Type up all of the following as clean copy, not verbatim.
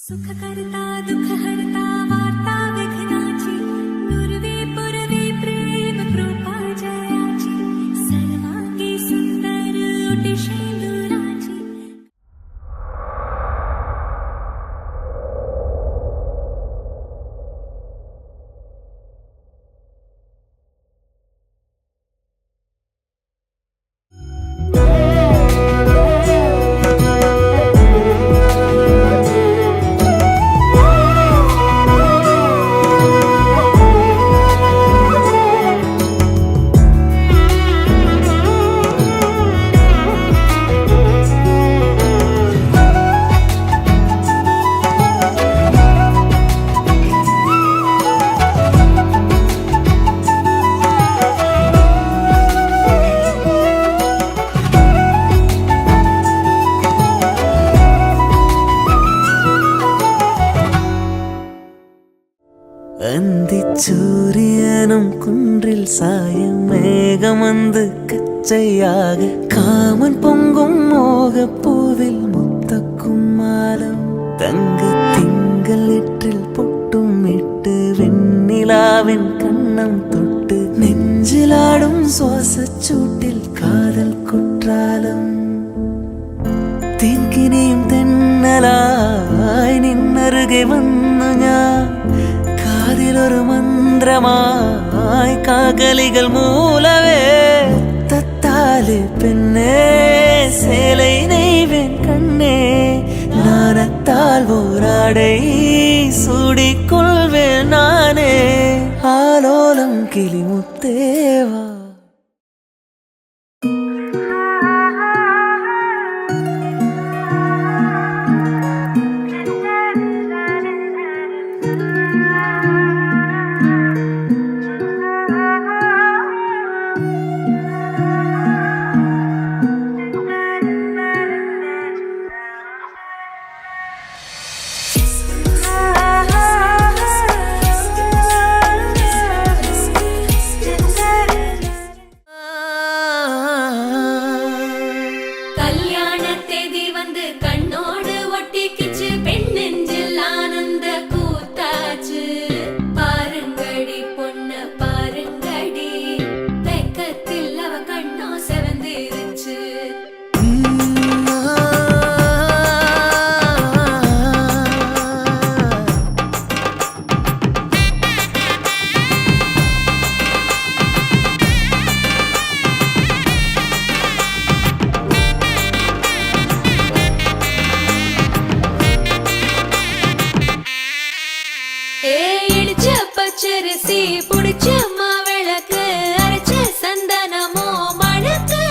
सुख करता दुख हरता वार्ता विघ्नाची पूर्वी पूर्वी प्रेम कृपा जयाची सर्वांगी सुंदर ओटी शेंदुराची. அந்திச்சூரியனும் குன்றில் சாயம் மேகம் வந்து கச்சையாக காமன் பொங்கும் மோக பூவில் முத்தக்கும் மாலம் தங்க திங்கள் இற்றில் பொட்டும் இட்டு வெண்ணிலாவின் கண்ணம் தொட்டு நெஞ்சிலாடும் சுவாசச் சூட்டில் காதல் குற்றாலம் தேன்கினியும் தென்னலாய் நின்னருகே வந்து ஞான் அதிலொரு மந்திரமாய் காகலிகள் மூலவே தத்தாலே பெண்ணே சேலை நெய்வேன் கண்ணே நாணத்தால் போராடை சூடிக்கொள்வேன் நானே ஆலோலம் கிளிமுத்தேவா. பச்சரிசி புடிச்ச மாவிளக்கு அரைச்ச சந்தனமோ மணக்கு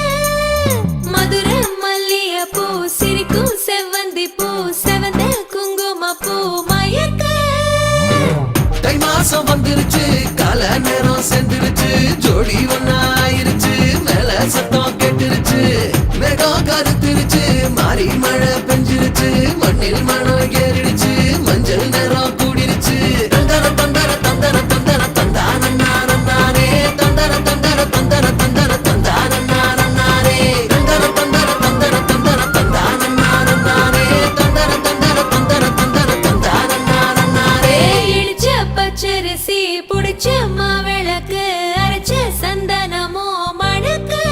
மதுர மல்லிய பூ சிரிக்கும் செவ்வந்தி பூ செவந்த குங்கும பூ மயக்க தை மாசம் வந்துருச்சு கால நேரம் சென்றுருச்சு ஜோடி ஒன்னாயிருச்சு மேல சத்தம் கேட்டுருச்சு மேகம் கருத்துருச்சு மாறி மழை பெஞ்சிருச்சு மண்ணில் மனம் ஏறிடுச்சு மஞ்சள் நேரம் கூடிருச்சு தந்தர தந்தர தந்தர தந்தர தந்தானே தந்தர தந்தர தந்தர தந்தர தந்தானே தந்தர தந்தர தந்தர தந்தர தந்தானே தந்தர தந்தர தந்தர தந்தர தந்தானே. இடிச்ச பச்சரிசி புடிச்ச மாவிளக்கு அரைச்ச சந்தனமோ மணக்கு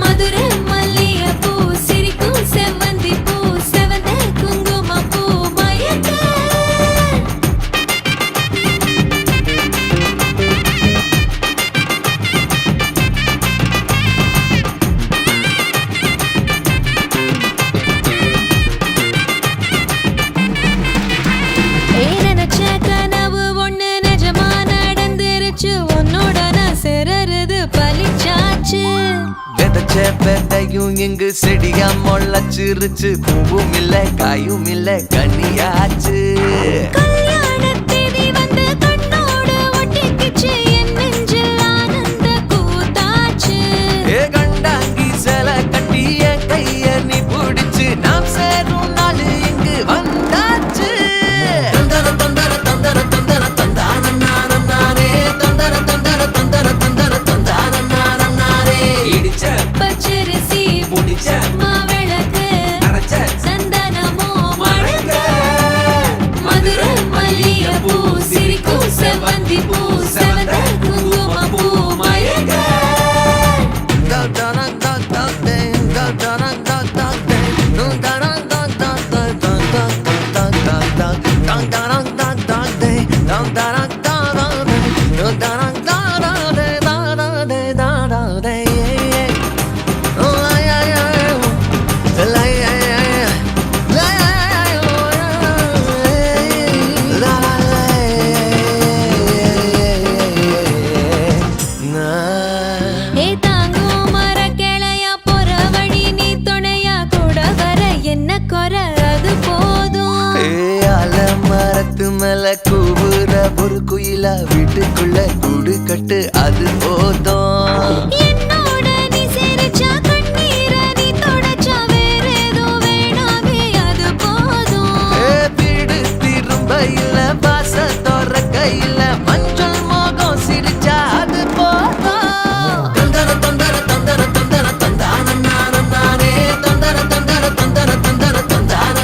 மதுர மல்லிய பூ சிரிக்கும் செவ்வந்தி பூ செவந்த குங்கும பூ மயக்க நினைச்ச கனவு ஒண்ணு நிஜமா நடந்துருச்சு உன்னோட நான் சிறருது பலிச்சாச்சு விதைச்ச விதையும் இங்கு செடியா முளைச்சிருச்சு பூவும் இல்ல காயும் இல்ல கனியாச்சு கல்யாண தேதி வந்து கண்ணோடு ஒட்டிக்கிச்சு என் நெஞ்சில் ஆனந்த கூத்தாச்சு ஏ கண்டாங்கி சில கட்டி என் கைய நீ பிடிச்சு நாம் சேரும் நாள் இங்கு வந்தாச்சு தந்தர தந்தர தந்தர தந்தர தந்தானே தந்தர தந்தர தந்தர தந்தர தந்தானே இடிச்ச பச்சரிசி முடிச்ச மாவிளக்கு அரைச்ச சந்தனமோ மணக்க மரத்து மேல கூவுற ஒரு குயிலா வீட்டுக்குள்ள கூடு கட்டு அது போதும். என்னோட நீ சிரிச்சா கண்ணீர நீ தொடச்சா வேற ஏதோ வேணாமே அது போதும். வீடு திரும்ப இல்ல பாச தோற கையில மஞ்சள் மோகம் சிரிச்சா அது போதும். தந்தர தந்தர தந்தர தந்தர தந்தான நானே தந்தர தந்தர தந்தர தந்தர தந்தான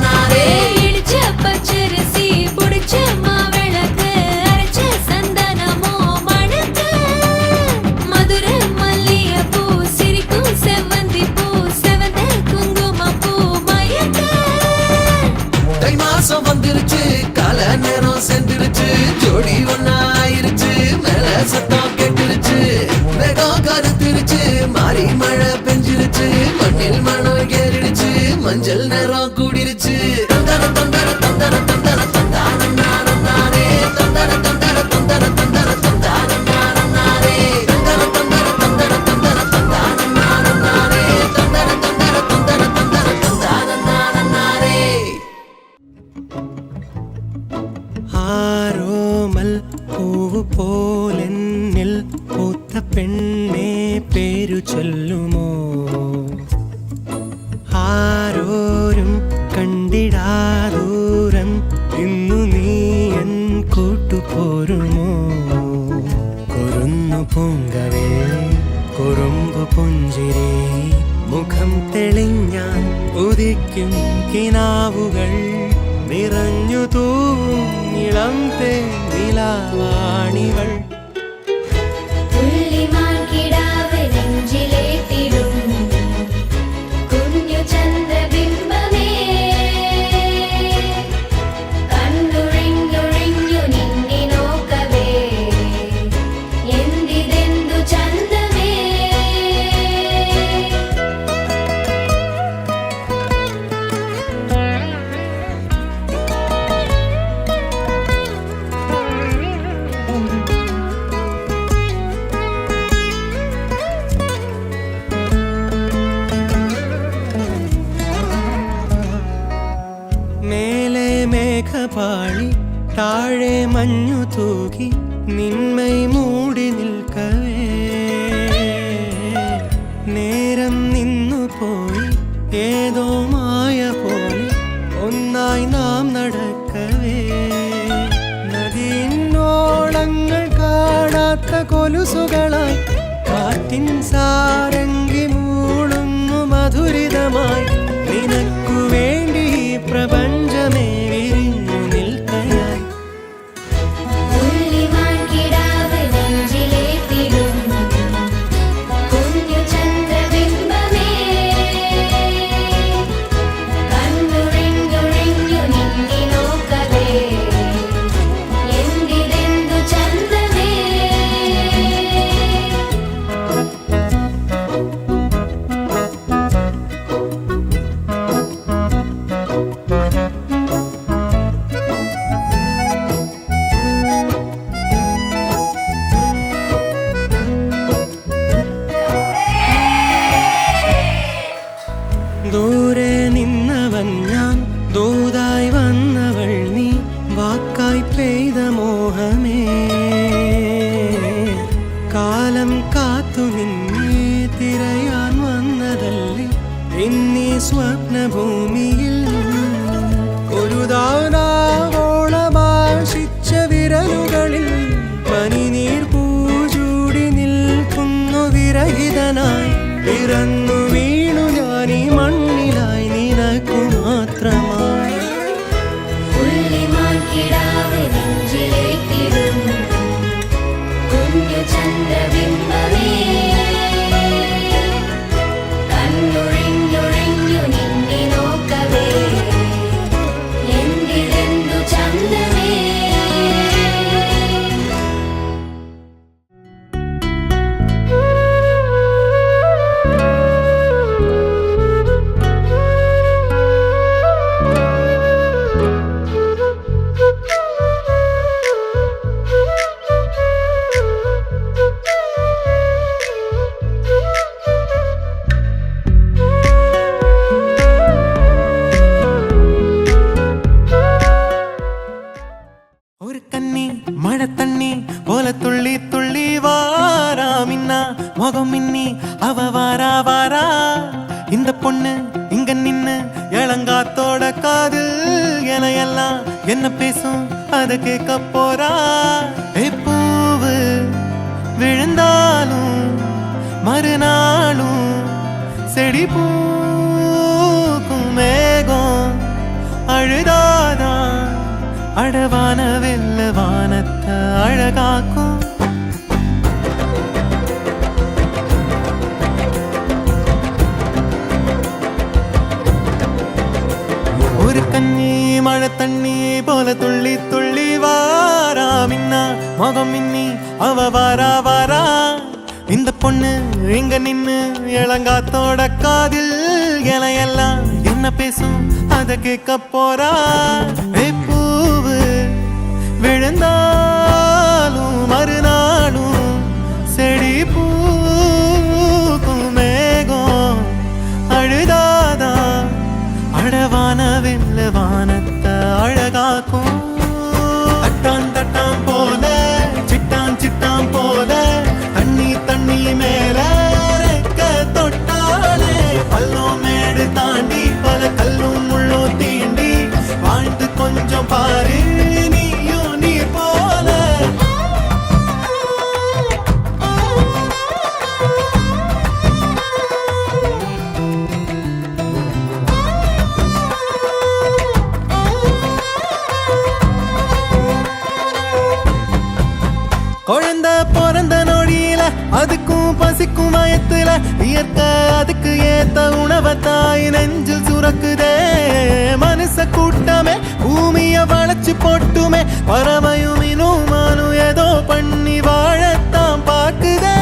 நானே. இடிச்ச பச்சரிசி புடிச்ச மாவிளக்கு அரைச்ச சந்தனமோ மணக்கு மதுர மல்லிகைப்பூ சிரிக்கும் செவ்வந்தி பூ செவந்த குங்குமப்பூ மயக்க. தை மாசம் வந்துருச்சு கால நேரம் சென்றுருச்சு ஜோடி ஒன்னா ஆயிருச்சு மேல சத்தம் கேட்டுருச்சு வேகம் கருத்துருச்சு மாறி மழை பெஞ்சிருச்சு மண்ணில் மணம் ஏறிடுச்சு மஞ்சள் நேரம் கூடிருச்சு. தந்தர தந்தர தந்தர தந்தர தந்தான நானே தந்தர தந்தர தந்தர தந்தர தந்தான நானே தந்தர தந்தர தந்தர தந்தர தந்தான நானே தந்தர தந்தர தந்தர தந்தர தந்தான நானே. ആരോമൽ പൂവ് പോലെന്നിൽ പൂത്ത പെണ്ണെ പേരു ചൊല്ലുമോ ആരോരും കണ്ടിടാദൂരം ഇന്നു നീ എൻ കൂട്ടുപോരുമോ കുരുന്നു പൂങ്കവേ കുറുമ്പു പുഞ്ചിരി മുഖം തെളിഞ്ഞാൻ ഉദിക്കും കിനാവുകൾ നിറഞ്ഞു തൂവും ഇളം തേനിലാവാണിവൾ പുള്ളിമാൻ കിടാവ് നെഞ്ചിലേറ്റിടും കുഞ്ഞു ചന്ദ്രബിംബമേ കണ്ണുഴിഞ്ഞുഴിഞ്ഞു നിന്നെ നോക്കവേ എന്തിതെന്തു ചന്തമേ. മേലെ മേഘപാളി താഴെ മഞ്ഞു തൂകി നിന്മൈ മൂടി നിൽക്കവേ നേരം നിന്നു പോയി ഏതോ മായ പോലെ ഒന്നായി നാം നടക്കവേ നദിയിന്നോളങ്ങൾ കാണാത്ത കൊലുസുകളായി കാറ്റിൻ സാരംഗി മൂളുന്നു മധുരിതമായി നിനക്കു വേണ്ടി ഈ പ്രപഞ്ചമേ വിരിഞ്ഞു നിൽക്കയായി. പുള്ളിമാൻ കിടാവ് നെഞ്ചിലേറ്റിടും കുഞ്ഞു ചന്ദ്രബിംബമേ കണ്ണുഴിഞ്ഞുഴിഞ്ഞു നിന്നെ നോക്കവേ എന്തിതെന്തു ചന്തമേ. இலையெல்லாம் என்ன பேசும் அத கேட்க போறா பூவு விழுந்தாலும் மறுநாளும் செடி பூக்கும் மேகம் அழுதாதான் அழவான வெள்ள வானத்தை அழகாக்கும் ஒரு கண்ணி மழை தண்ணி போல துள்ளி துள்ளி வாரா மின்னா முகம் மின்னி அவ வாரா வாரா இந்த பொண்ணு இங்க நின்னு இளங்காத்தோட காதில் இலையெல்லாம் என்ன பேசும் அத கேட்க போறா பூவு விழுந்தாலும் மறுநாளும் செடி பூக்கும் மேகம் அழுதாதான் அழவான வெள்ள வானத்தை அழகாக்கும் தட்டான் தட்டான் போல சிட்டான் சிட்டான் போல தண்ணி தண்ணி மேல ரெக்க தொட்டாலே பள்ளம் மேடு தாண்டி பல கல்லும் முள்ளும் தீண்டி வாழ்ந்து கொஞ்சம் பாரு நீயும் நீர் போல குழந்தை பிறந்த நொடியில அதுக்கும் பசிக்கும் மயத்துல இயற்கை அதுக்கு ஏத்த உணவை தாய் நெஞ்சில் சுரக்குதே மனுஷ கூட்டமே பூமிய வளைச்சு போட்டுமே பறவையும் இனுமானும் ஏதோ பண்ணி வாழத்தான் பாக்குதே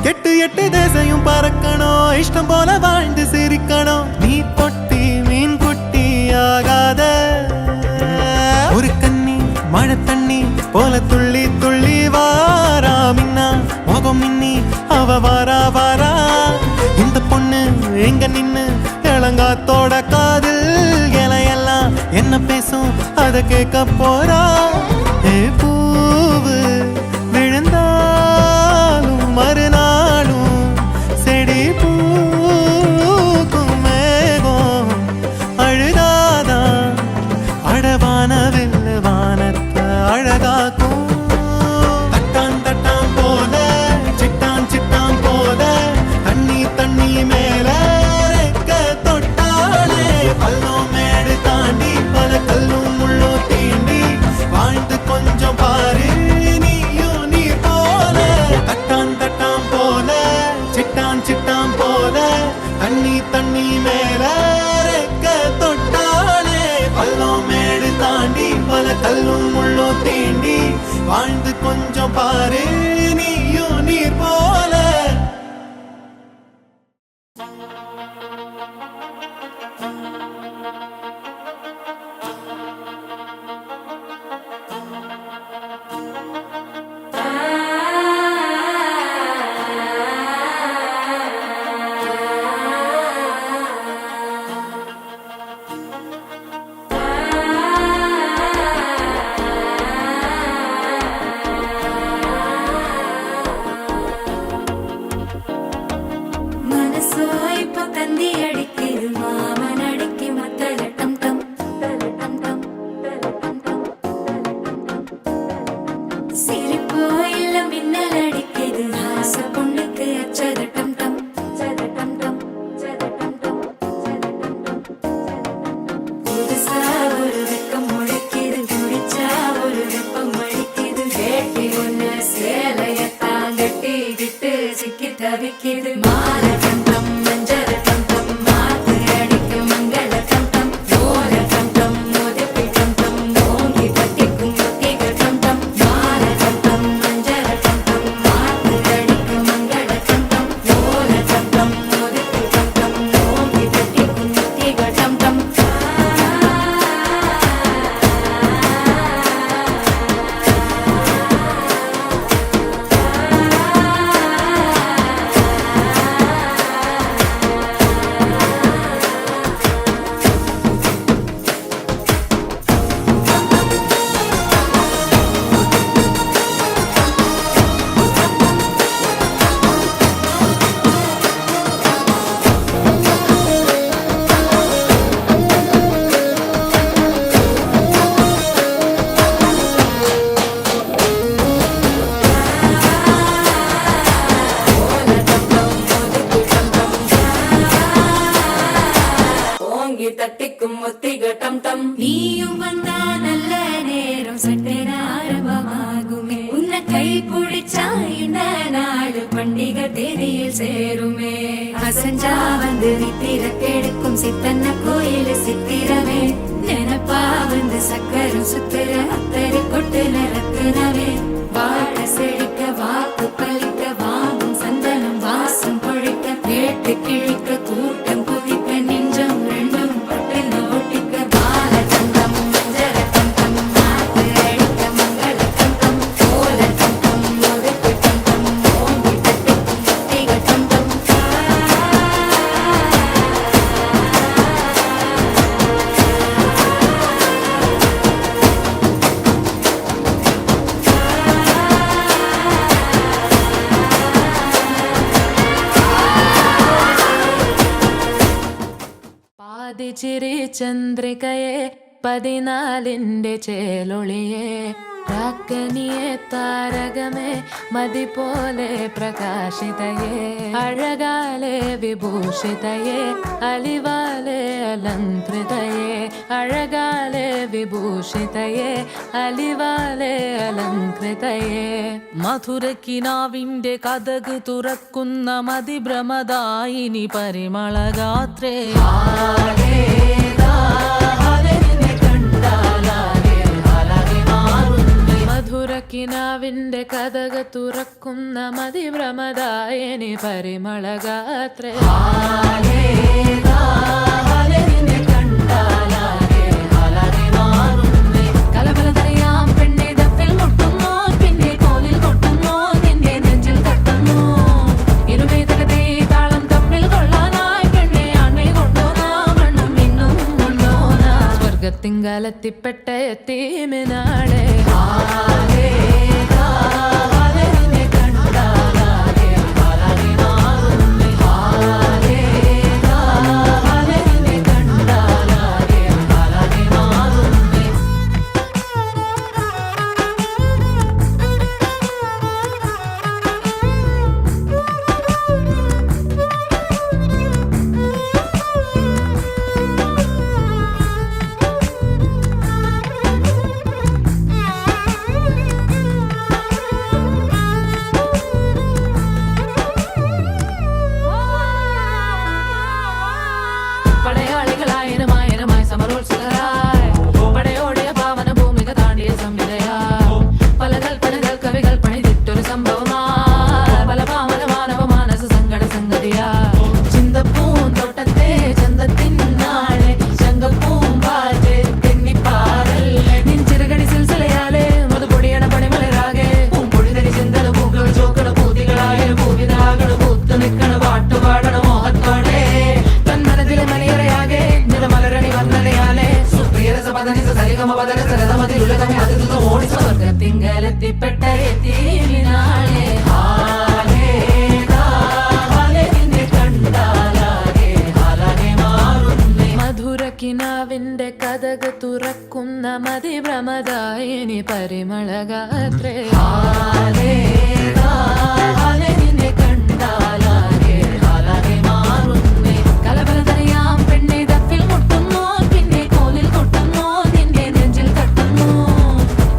எட்டு எட்டு தேசையும் பறக்கணும் இஷ்டம் போல வாழ்ந்து சிரிக்கணும் நீ பொட்டி மீன் குட்டி ஆகாத ஒரு கண்ணி மழை தண்ணி போல துள்ளி துள்ளி வாரா மின்னா முகம் மின்னி அவ வாரா வாரா இந்த பொண்ணு எங்க நின்னு இளங்காத்தோட காதில் இலையெல்லாம் என்ன பேசும் அத கேட்க போறா பூவு விழுந்தாலும் மறுநாளும் செடி பூக்கும் மேகம் அழுதாதான் அழவான வெள்ள வானத்தை அழகாக்கும் தட்டான் தட்டான் போல சிட்டான் சிட்டான் போல தண்ணி தண்ணி மேல ரெக்க தொட்டாலே பள்ளம் மேடு தாண்டி பல கல்லும் முள்ளும் தீண்டி வாழ்ந்து கொஞ்சம் பாரு நீயும் நீர் போல தட்டான் தட்டான் போல சிட்டான் சிட்டான் போல தண்ணி தண்ணி மேல ரெக்க தொட்டாலே பள்ளம் மேடு தாண்டி பல கல்லும் முள்ளும் தீண்டி வாழ்ந்து கொஞ்சம் பாரு நீயும் நீர் போல மனசோ இப்போ தந்தி அடிக்குது மாமன் அடிக்கு மத்தள டம் டம் டம் டம் சிரிப்போ இல்ல மின்னல் அடிக்குது ஆச பொண்ணுக்கு அச்சத டம் டம் டம் டம் புதுசா ஒரு வெக்கம் முளைக்குது குடிச்சா ஒரு வெப்பம் அடிக்குது வேட்டி ஒண்ணு சேலையத்தான் கட்டிக்கிட்டு சிக்கி தவிக்குது மால டம் டம் மஞ்சள் டம் டம் மாத்து அடிக்கும் மங்கள டம் டம் ஓர டம் டம் மோதிப்பி டம் டம் ஓங்கி பட்டிக்கும் முத்திக டம் டம் மால டம் டம் மஞ்சள் டம் டம் மாத்து அடிக்கும் மங்கள டம் டம் ஓர டம் டம் மோதிப்பி டம் டம் ஓங்கி பட்டிக்கும் முத்திக டம் டம் நீயும் வந்தா நல்ல நேரம் சட்டென ஆரம்பமாகுமே உன்னை கை பிடிச்சா இந்த நாடு பண்டிகை தேதியில் சேருமே அசஞ்சா வந்து நித்திர கெடுக்கும் சித்தன்ன கோயில் சித்திரமே நினைப்பா வந்து சக்கரம் சுத்துற அத்தரை கொட்டு நிறத்துனவே வாழ செழிக்க வாக்கு பலிக்க வாங்கும் சந்தனம் வாசம் பொழிக்க கேட்டு கிழிக்க கூட்டம் குதிக்க நெஞ்சம் ரெண்டும் பட்டுன ஒட்டிக்க பால தங்கம் மஞ்சர தங்கம் நாட்டு அடிக்க மங்கள தங்கம் கோல தங்கம் ஒதுக்கு தங்கம் ஓங்கி தட்டுக்கும் முத்திக தங்கம் പാതിച്ചിരി ചന്ദ്രികയെ 14 ചേലൊളിയെ രാക്കനിയെ താരകമേ മതി പോലെ പ്രകാശിതയെ അഴകാലെ വിഭൂഷിതയെ അലിവാലെ അലങ്കൃതയെ അഴകാലെ വിഭൂഷിതയെ അലിവാലെ അലങ്കൃതയെ മധുരക്കിനാവിന്റെ കഥക് തുറക്കുന്ന മതിഭ്രമദായിനി പരിമളഗാത്രേ മധുരക്കിനാവിന്റെ കഥക തുറക്കുന്ന മതിഭ്രമദായിനി പരിമളഗാത്രേ കലബലതറിയാം പെണ്ണെ ദഫിൽ മുട്ടുന്നു പിന്നെ കോലിൽ കൊട്ടുന്നു നിന്റെ നെഞ്ചിൽ തട്ടുന്നു ഇരുമേ തകതേ താളം തമ്മിൽ കൊള്ളാനായി പെണ്ണെ ആണ്മയിൽ കൊണ്ടോനാ മണ്ണും മിന്നും കൊണ്ടോനാ സ്വർഗത്തിങ്കലെത്തിപ്പെട്ട എത്തീമിനാളെ പടയാളികളായനമായനമായി സമരോത്സുകരായി പടയോടിയ പാവന ഭൂമിക താണ്ടിയ സംവിധയാ പല കൽപ്പനകൾ കവികൾ പണിതിട്ടൊരു സംഭവമാ പല പാവന മാനവ മാനസ സങ്കട സംഗതിയാ ചിന്തപ്പൂന്തോട്ടത്തെ ചന്തത്തിനാളെ ശങ്കപ്പൂമ്പാറ്റ് തെന്നിപ്പാറല്ലേ നിൻചിറകടി സിൽസിലയാലെ മധുപൊടിയണ പണിമലരാകെ പൂമ്പൊടിതരി ചിന്തല പൂക്കൾ ചോക്കട പൂതികളായ പൂവിതാകള് പൂത്തു നിൽക്കണ പാട്ടുപാടണ മോഹത്തോടെ തന്മനത്തിലെ മണിയറയാകെ നിറമലരണി വർണ്ണനയാലെ സുപ്രിയരസ പദനിസ സരിഗമ പദന സരതമതിലുലകമേ അതിർത്തുക ഓടി സ്വർഗത്തിങ്കലെത്തിപ്പെട്ട എത്തീമിനാളെ മധുരക്കിനാവിന്റെ കഥക തുറക്കുന്ന മതിഭ്രമദായിനി പരിമളഗാത്രേ കലബലതറിയാം പെണ്ണെ ദഫിൽ മുട്ടുന്നു പിന്നെ കോലിൽ കൊട്ടുന്നു നിന്റെ നെഞ്ചിൽ തട്ടുന്നു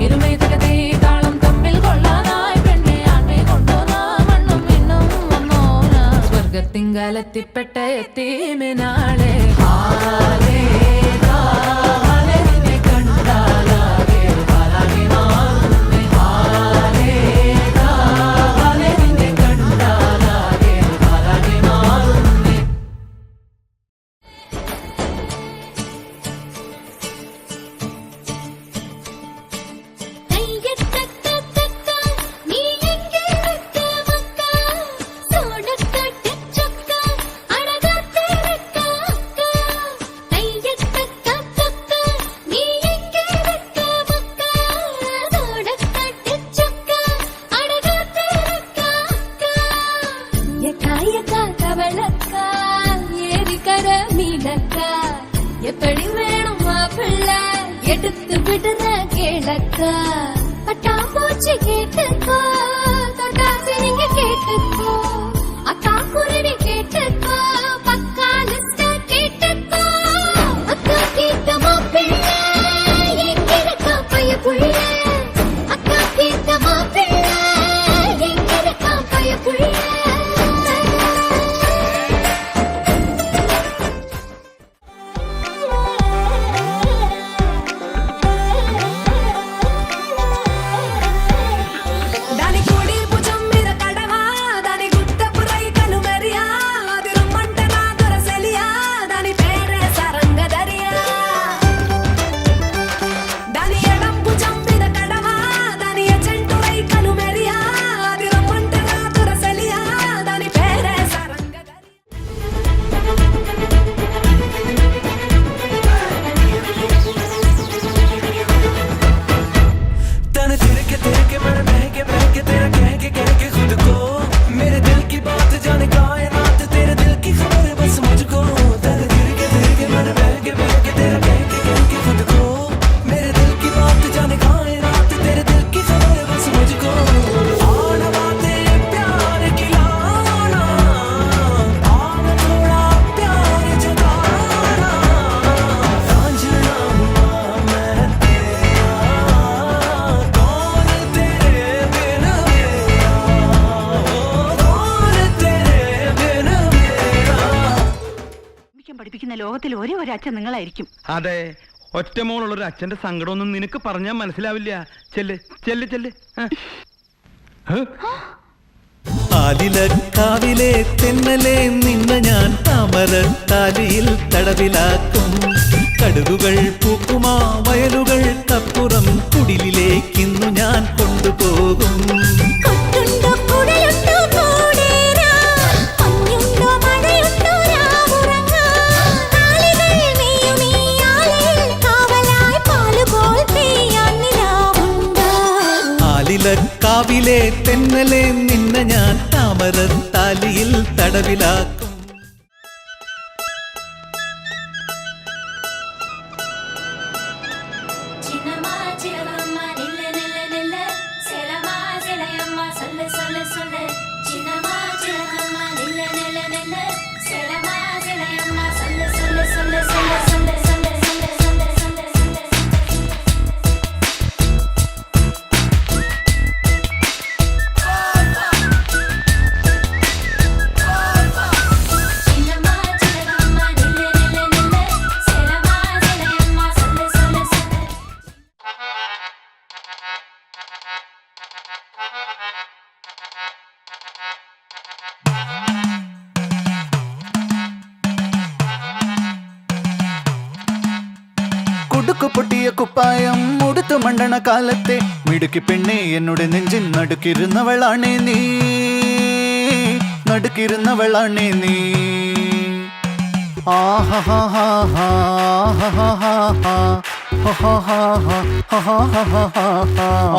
ഇരുമേ തകതേ താളം തമ്മിൽ കൊള്ളാനായി പെണ്ണെ ആൺമയിൽ കൊണ്ടോനാ മണ്ണും മിന്നും വന്നോനാ സ്വർഗത്തിങ്കലെത്തിപ്പെട്ട എത്തീമിനാളെ எப்படி வேணும் மாப்பிள்ள எடுத்து விடுற கேளக்கா பட்டாம்பூச்சி கேட்டுக்கோ தொட்டாசி நீங்க கேட்டுக்கோ அக்கா குருவி கேட்டுக்கோ பக்கா லிஸ்ட கேட்டுக்கோ அக்கா கேட்ட மாப்பிள்ள പിന്നെ ലോകത്തിൽ ഒരേ ഒരു അച്ഛൻ നിങ്ങളായിരിക്കും. അതെ, ഒറ്റമോളുള്ളൊരു അച്ഛന്റെ സങ്കടമൊന്നും നിനക്ക് പറഞ്ഞാൽ മനസ്സിലാവില്ല. ചെല്ല് ചെല്ല് ചെല്ല്. ആലിലക്കാവിലെ തെന്നലെ നിന്ന ഞാൻ താമരത്താലിയിൽ തടവിലാക്കും. കടുകുകൾ പൂക്കുമാ വയലുകൾക്കപ്പുറം കുടിലിലേക്കിന്നു ഞാൻ കൊണ്ടുപോകും. ആലിലക്കാവിലെ തെന്നലെ നിന്ന ഞാൻ താമരത്താലിയിൽ തടവിലാക്കും. കുടുക്കു പൊട്ടിയ കുപ്പായം ഉടുത്തു മണ്ടണ കാലത്തെ മിടുക്കി പെണ്ണെ എന്നോട് നെഞ്ചിൻ നടുക്കിരുന്നവളാണേ നീ, നടുക്കിരുന്നവളാണേ നീ.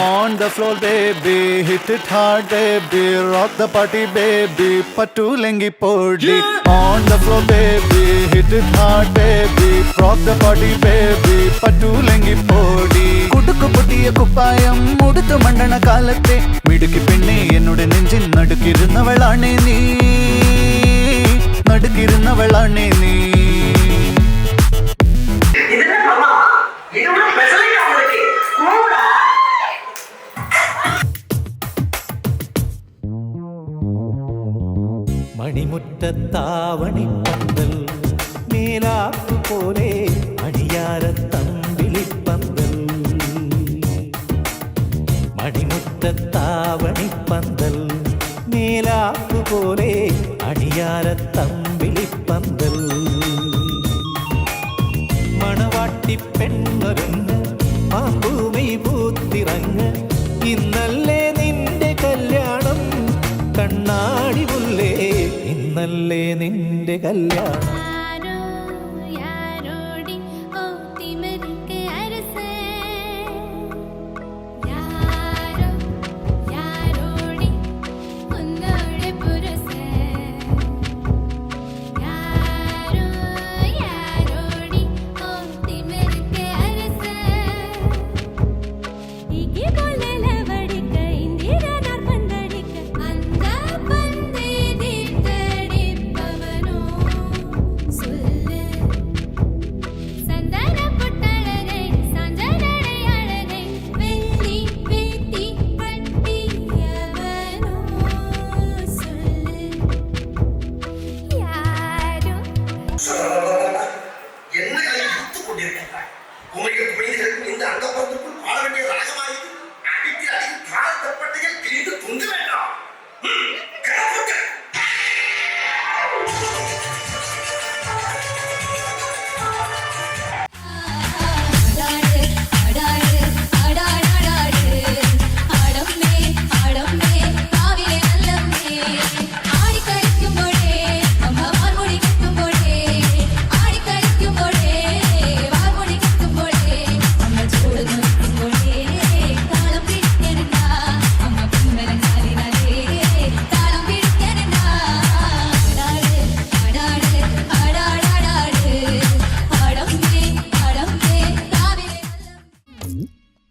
On the floor baby, hit it hard baby, rock the party baby, patulengi podi. On the floor baby, hit it hard baby, rock the party baby, patulengi podi. കുടുക്കു പൊട്ടിയ കുപ്പായം ഉടുത്തു മണ്ടണ കാലത്തെ മിടുക്കി പെണ്ണെ എന്നോട് നെഞ്ചിൻ നടുക്കിരുന്നവളാണേ നീ, നടുക്കിരുന്നവളാണേ നീ. മണിമുറ്റത്താവണിപ്പന്തൽ മേലാപ്പു പോലെ അടിയാരത്തമ്പിളിപ്പന്തൽ. മണിമുറ്റത്താവണിപ്പന്തൽ മേലാപ്പു പോലെ അടിയാരത്തമ്പിളിപ്പന്തൽ. മണവാട്ടി പെണ്ണൊരുങ്ങ് പാമ്പൂമൈ പൂത്തിറങ്ങ്, ഇന്നല്ലേ നിന്റെ കല്യാണം കണ്ണാടി മുല്ലേ, ഇന്നല്ലേ നിന്റെ കല്യാണം.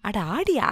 அடாடியா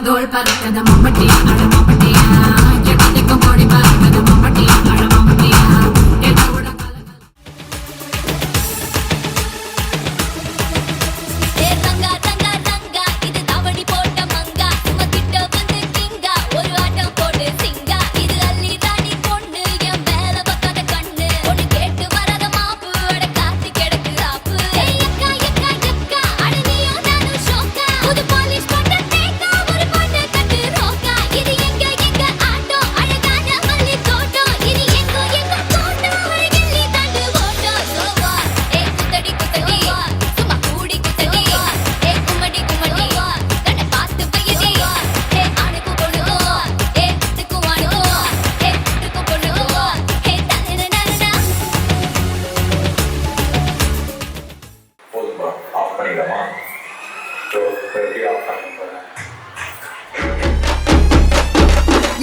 தோள் பறக்குது மம்மட்டியா அட மம்மட்டியா எட்டிக்கும் கொடி பறக்குது மம்மட்டியா அட மம்மட்டியா என்னோட ஏ தங்கா தங்கா தங்கா இது தவடி போட்ட மங்கா சும்மா கிட்ட வந்து கிங்கா ஒரு ஆட்டம் போட்டு சிங்கா இது அள்ளி தாடி பொண்ணு என் மேல பக்காத கண்ணு ஒன்னு கேட்டு வராத மாப்பு அட காத்து கிடக்கு ராப்பு ஏய் அக்கா அக்கா அக்கா அட நீயும் நானும் ஷோக்கா புது பாலிஷ் போட்ட தேக்கா ஒரு பொண்ணு கட்டு ரோக்கா இது எங்க ஆட்டோ அழகான மல்லி தோட்டம் இது எங்க தோட்டம் ஒரு கிள்ளி தாண்டு ஓட்டம் சோவா ஏ குத்தடி குத்தடி சும்மா கூடி குத்தடி ஏ கும்மடி கும்மடி கண்ண பார்த்து பையடி ஏ ஆணுக்கு பொண்ணு ஏ துக்கு வாணு ஏ துக்கு பொண்ணு ஏ தனனனனா போதுமா ஆஃப் பண்ணிடலாமா ஸோ திருப்பி ஆஃப் பண்ண போகிறேன்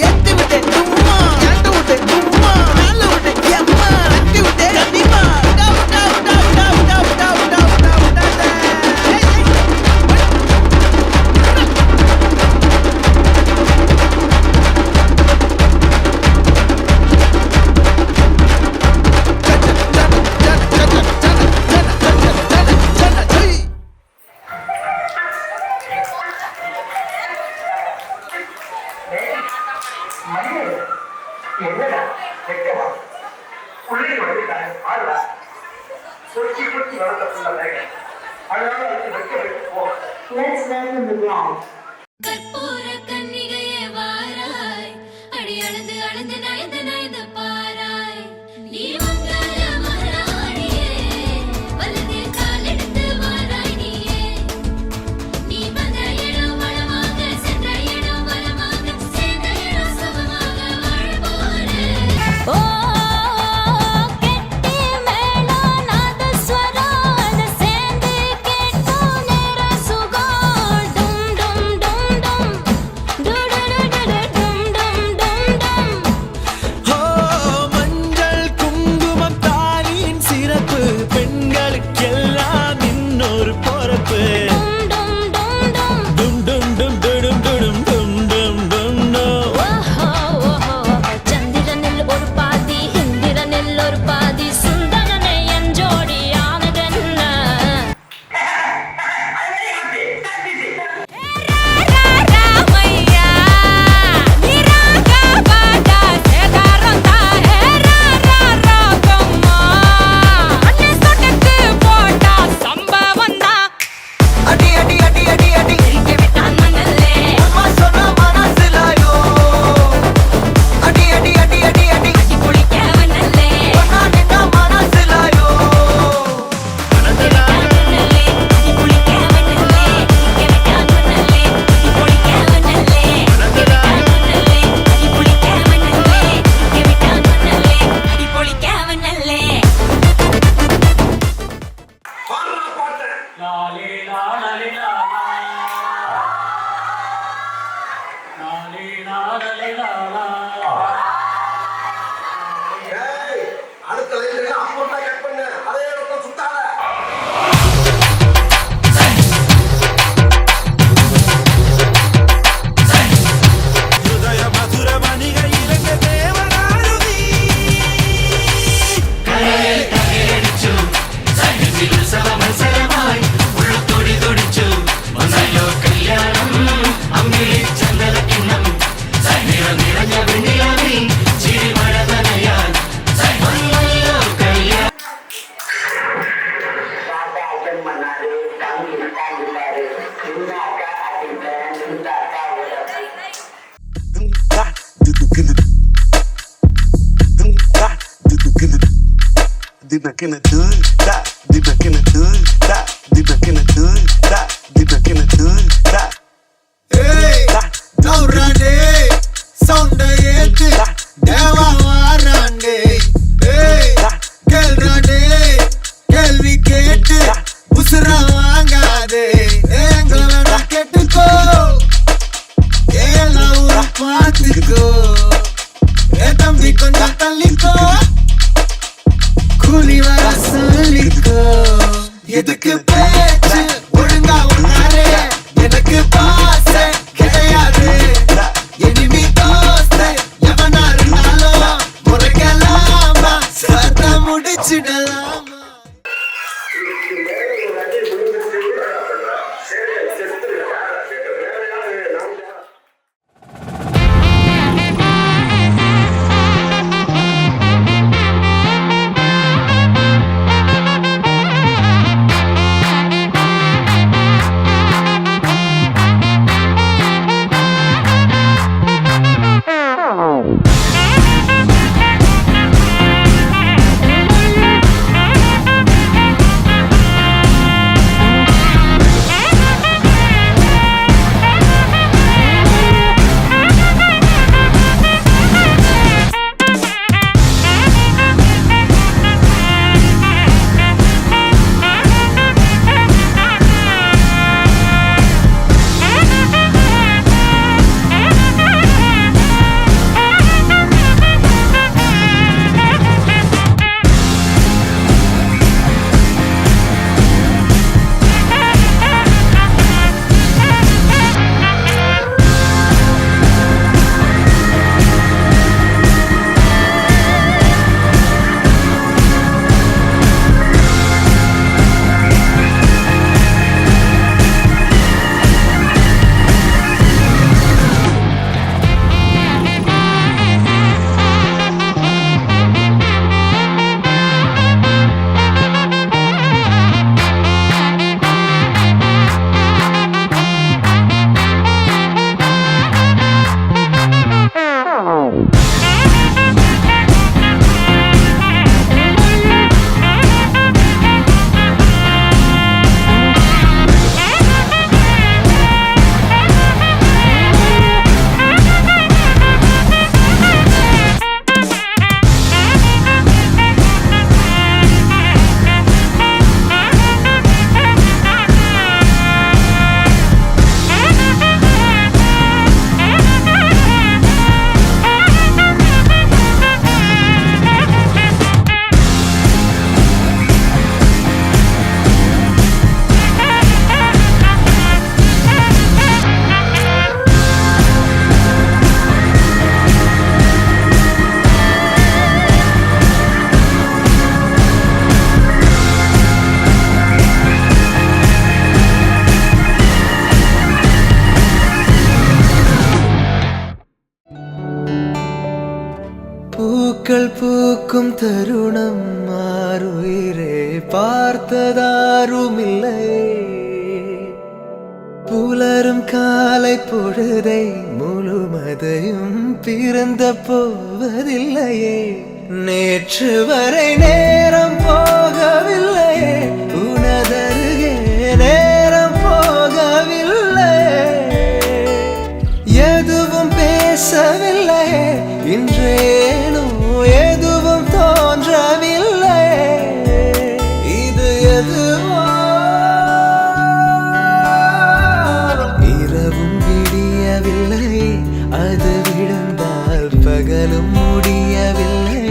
எட்டு விட்டு சும்மா எட்டு விட்டு சும்மா நல்ல விட்டு எம்மா அட்டி விட்டு கண்டிப்பா டவு டவு டவு டவு டவு டவு டவு டவு டவு என்னடா வைக்கவா புள்ளி வந்துட்டாங்க ஆடுவா கொச்சி கொச்சி வரத்துள்ள வேகம் அதனால அதுக்கு வைக்க போ. கற்பூர கன்னிகையே வாராய் அடி அளந்து அளந்து நயந்து நயந்து பாராய் நீ மங்கள மகாராணியே வலது கால் எடுத்து வாராய் நீயே நீ வந்த இடம் வளமாக சென்ற இடம் வளமாக சேர்ந்த இடம் சுகமாக வாழ போறேன் ஓ கெட்டி மேளம் நாதஸ்வரம் அது சேர்ந்து கேட்கும் நேர சுகம் டும் டும் டும் டும் டுடுடுடுடு டும் டும் டும் டும் ஓ மஞ்சள் குங்குமம் தாலியின் சிறப்பு பெண்களுக்கெல்லாம் இன்னொரு பொறுப்பு டும் டும் டும் டும் டும் டும் டும் டும் டும் டும் டும் டும் டும் ஓஹோ ஓஹோ சந்திரனில் ஒரு பாதி இந்திரனில் ஒரு பாதி சுந்தரனை என் ஜோடியானதென்ன ராமையா நிராக பாடா சேகாரந்தா ராகம்மா அண்ணே சொட்டக்கு போட்டா சம்பவம் தான் அடி அடி அடி அடி அடி விட்டான் மணல்லே அம்மா சொன்ன மனசிலாயோ அடி அடி அடி அடி அடி குளிக்க வந்தல்லே ஒன்னா நின்னா மனசிலாயோ மணல்லே குளிக்க வந்தல்லே விட்டான் மணல்லே குளிக்க வந்தல்லே குளிக்க வந்தல்லே விட்டான் மணல்லே குளிக்க வந்தல்லே அடுத்த லைன்ல அப்பா கட் பண்ண அதே இடத்துல சுத்தாத ಹೃದಯ ಮಧುರ ಮಣಿಗ ಇಲಂಗ ದೇವನಾರುದಿ பாப்பா அட்டன் பண்ணாரு தம்பி உட்கார்ந்துட்டாரு இந்த அக்கா அடிப்பேன் இந்த அக்கா உடம்பு கேள்வி கேட்டு உசுர வாங்காதே எங்களை கேட்டுக்கோ எல்லாம் பார்த்துக்கோ ஏ தம்பி கொஞ்சம் தள்ளிக்கோ கூலி வர சொல்லிக்கோ எதுக்கு பூக்கள் பூக்கும் தருணம் மாறுயிரே பார்த்ததாருமில்லை புலரும் காலை பொழுதை முழுமதையும் பிறந்த போவதில்லையே நேற்று வரை நேரம் போகவில்லையே உனதருகே நேரம் போகவில்லை எதுவும் பேசவில்லை இன்றேனோ எதுவும் தோன்றவில்லை இது எதுவோ இரவும் விடியவில்லை அது விழுந்தால் பகலும் முடியவில்லை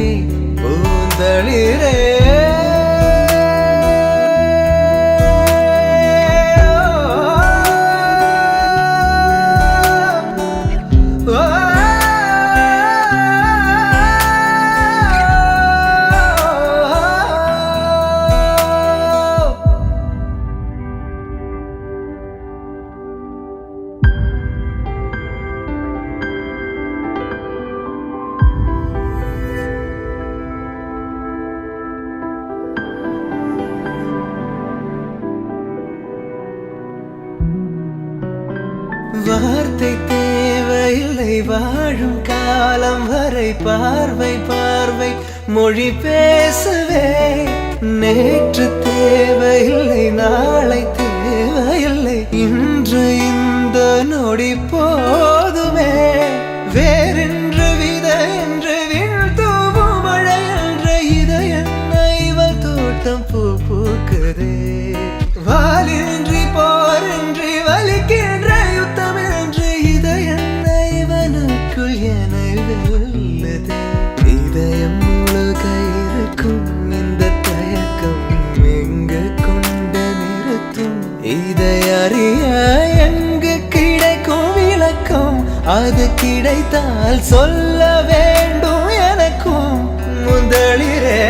பூந்தளிரே வார்த்தை தேவையில்லை வாழும் காலம் வரை பார்வை பார்வை மொழி பேசவே நேற்று தேவையில்லை நாளை தேவையில்லை இன்று இந்த நொடி போதுமே வேறென்று வித என்று வீழ்த்தூவும் மழை என்ற இதயங்கள் தோட்டம் பூ பூக்குதே வாலின்றி போரின்றி வலிக்கின்ற யுத்தம் என்று இதயவனுக்குள் என வெல்லுதே இதயம் முழுக இருக்கும் இந்த தயக்கம் எங்கு கொண்டு நிறுத்தும் இதை அறிய எங்கு கிடைக்கும் விளக்கம் அது கிடைத்தால் சொல்ல வேண்டும் எனக்கும் முதலிரே